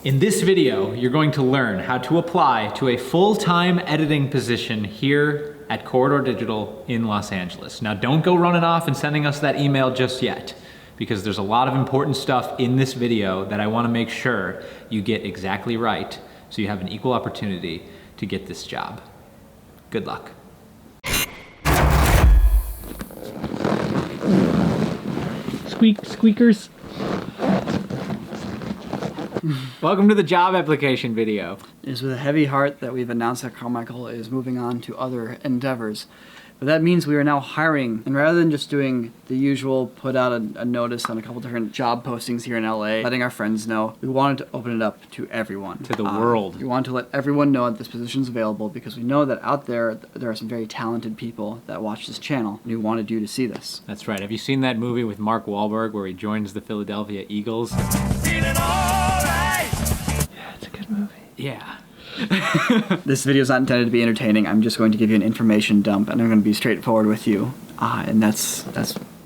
In this video, you're going to learn how to apply to a full-time editing position here at Corridor Digital in Los Angeles. Now, don't go running off and sending us that email just yet, because there's a lot of important stuff in this video that I want to make sure you get exactly right so you have an equal opportunity to get this job. Good luck. Squeakers. Welcome to the job application video. It is with a heavy heart that we've announced that Carmichael is moving on to other endeavors. But that means we are now hiring, and rather than just doing the usual, put out a notice on a couple different job postings here in LA, letting our friends know, we wanted to open it up to everyone. To the world. We wanted to let everyone know that this position is available because we know that out there are some very talented people that watch this channel, and we wanted you to see this. That's right. Have you seen that movie with Mark Wahlberg where he joins the Philadelphia Eagles? Yeah, it's a good movie. Yeah. This video is not intended to be entertaining. I'm just going to give you an information dump, and I'm going to be straightforward with you. And that's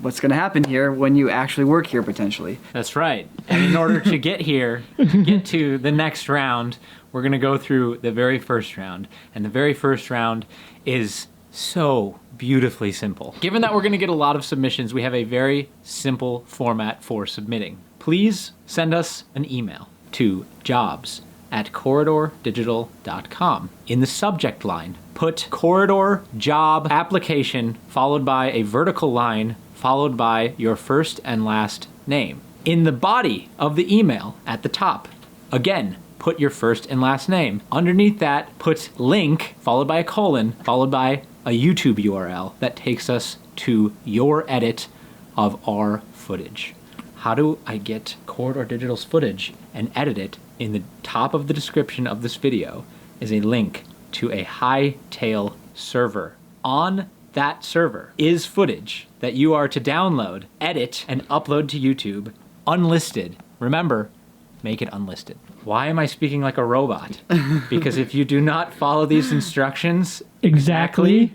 what's going to happen here when you actually work here, potentially. That's right. And in order to get here, to get to the next round, we're going to go through the very first round. And the very first round is so beautifully simple. Given that we're going to get a lot of submissions, we have a very simple format for submitting. Please send us an email to jobs@corridordigital.com. In the subject line, put Corridor Job Application followed by a vertical line followed by your first and last name. In the body of the email at the top, again, put your first and last name. Underneath that, put link followed by a colon followed by a YouTube URL that takes us to your edit of our footage. How do I get Corridor Digital's footage and edit it? In the top of the description of this video is a link to a Hightail server. On that server is footage that you are to download, edit, and upload to YouTube, unlisted. Remember, make it unlisted. Why am I speaking like a robot? Because if you do not follow these instructions Exactly.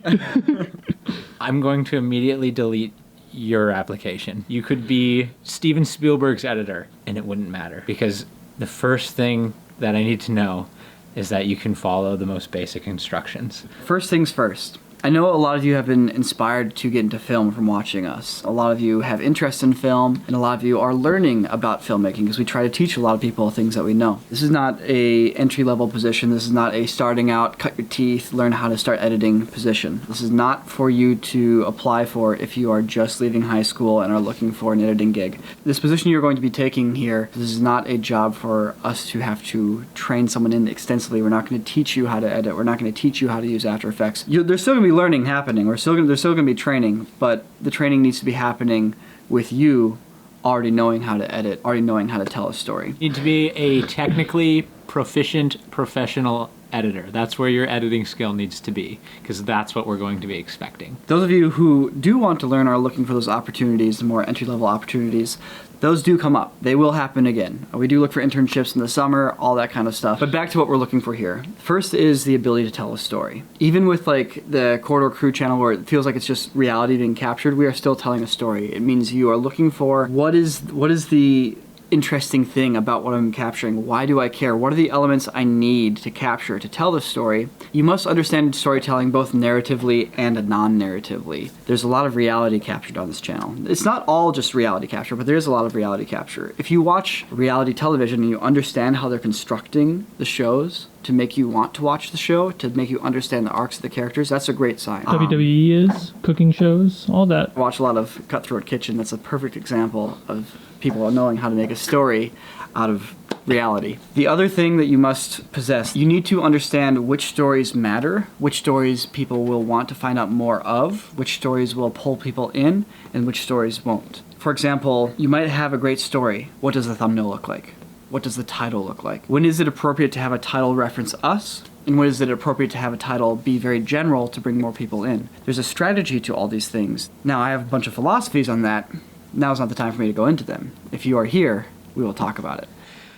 I'm going to immediately delete your application. You could be Steven Spielberg's editor and it wouldn't matter, because the first thing that I need to know is that you can follow the most basic instructions. First things first. I know a lot of you have been inspired to get into film from watching us. A lot of you have interest in film, and a lot of you are learning about filmmaking because we try to teach a lot of people things that we know. This is not a entry-level position. This is not a starting out, cut your teeth, learn how to start editing position. This is not for you to apply for if you are just leaving high school and are looking for an editing gig. This position you're going to be taking here, this is not a job for us to have to train someone in extensively. We're not going to teach you how to edit. We're not going to teach you how to use After Effects. There's still going to be learning happening. There's still going to be training, but the training needs to be happening with you already knowing how to edit, already knowing how to tell a story. You need to be a technically proficient professional editor. That's where your editing skill needs to be, because that's what we're going to be expecting. Those of you who do want to learn, are looking for those opportunities, the more entry-level opportunities, those do come up. They will happen again. We do look for internships in the summer, all that kind of stuff. But back to what we're looking for here. First is the ability to tell a story. Even with like the Corridor Crew channel where it feels like it's just reality being captured, we are still telling a story. It means you are looking for what is the interesting thing about what I'm capturing. Why do I care? What are the elements I need to capture to tell the story? You must understand storytelling both narratively and non-narratively. There's a lot of reality captured on this channel. It's not all just reality capture, but there is a lot of reality capture. If you watch reality television and you understand how they're constructing the shows to make you want to watch the show, to make you understand the arcs of the characters, that's a great sign. WWE is, cooking shows, all that. I watch a lot of Cutthroat Kitchen. That's a perfect example of people knowing how to make a story out of reality. The other thing that you must possess, you need to understand which stories matter, which stories people will want to find out more of, which stories will pull people in, and which stories won't. For example, you might have a great story. What does the thumbnail look like? What does the title look like? When is it appropriate to have a title reference us? And when is it appropriate to have a title be very general to bring more people in? There's a strategy to all these things. Now, I have a bunch of philosophies on that. Now's not the time for me to go into them. If you are here, we will talk about it.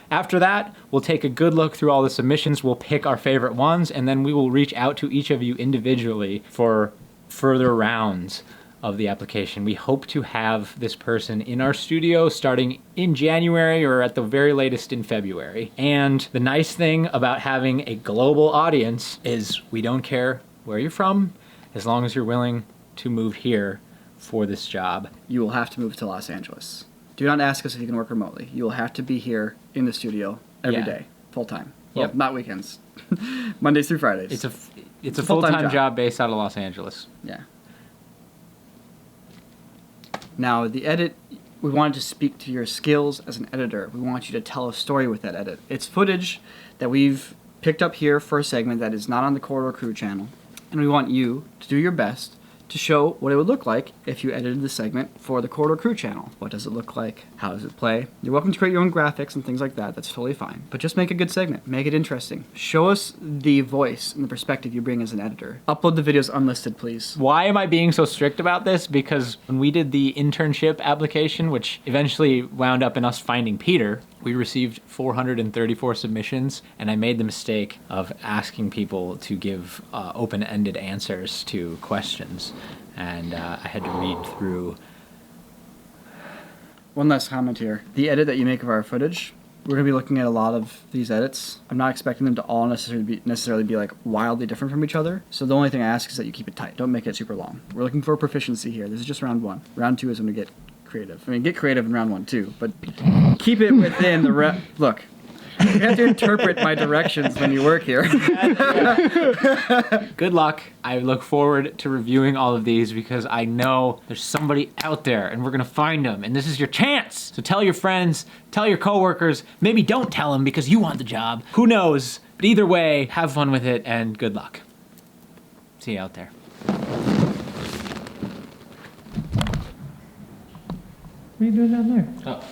After that, we'll take a good look through all the submissions, we'll pick our favorite ones, and then we will reach out to each of you individually for further rounds of the application. We hope to have this person in our studio starting in January or at the very latest in February. And the nice thing about having a global audience is we don't care where you're from as long as you're willing to move here for this job. You will have to move to Los Angeles. Do not ask us if you can work remotely. You will have to be here in the studio every Yeah. day, full time. Well, Yep. not weekends. Mondays through Fridays. It's a full-time full-time job. job based out of Los Angeles. Yeah. Now, the edit, we wanted to speak to your skills as an editor. We want you to tell a story with that edit. It's footage that we've picked up here for a segment that is not on the Corridor Crew channel. And we want you to do your best to show what it would look like if you edited the segment for the Corridor Crew channel. What does it look like? How does it play? You're welcome to create your own graphics and things like that. That's totally fine. But just make a good segment. Make it interesting. Show us the voice and the perspective you bring as an editor. Upload the videos unlisted, please. Why am I being so strict about this? Because when we did the internship application, which eventually wound up in us finding Peter, we received 434 submissions, and I made the mistake of asking people to give open-ended answers to questions, and I had to read through. One last comment here. The edit that you make of our footage, we're going to be looking at a lot of these edits. I'm not expecting them to all necessarily be like wildly different from each other. So the only thing I ask is that you keep it tight. Don't make it super long. We're looking for proficiency here. This is just round 1. Round 2 is when we get creative. I mean, get creative in round 1 too, but keep it within the look. You have to interpret my directions when you work here. Good luck. I look forward to reviewing all of these because I know there's somebody out there and we're gonna find them, and this is your chance. So tell your friends, tell your coworkers, maybe don't tell them because you want the job. Who knows? But either way, have fun with it and good luck. See you out there. What are you doing down there? Oh.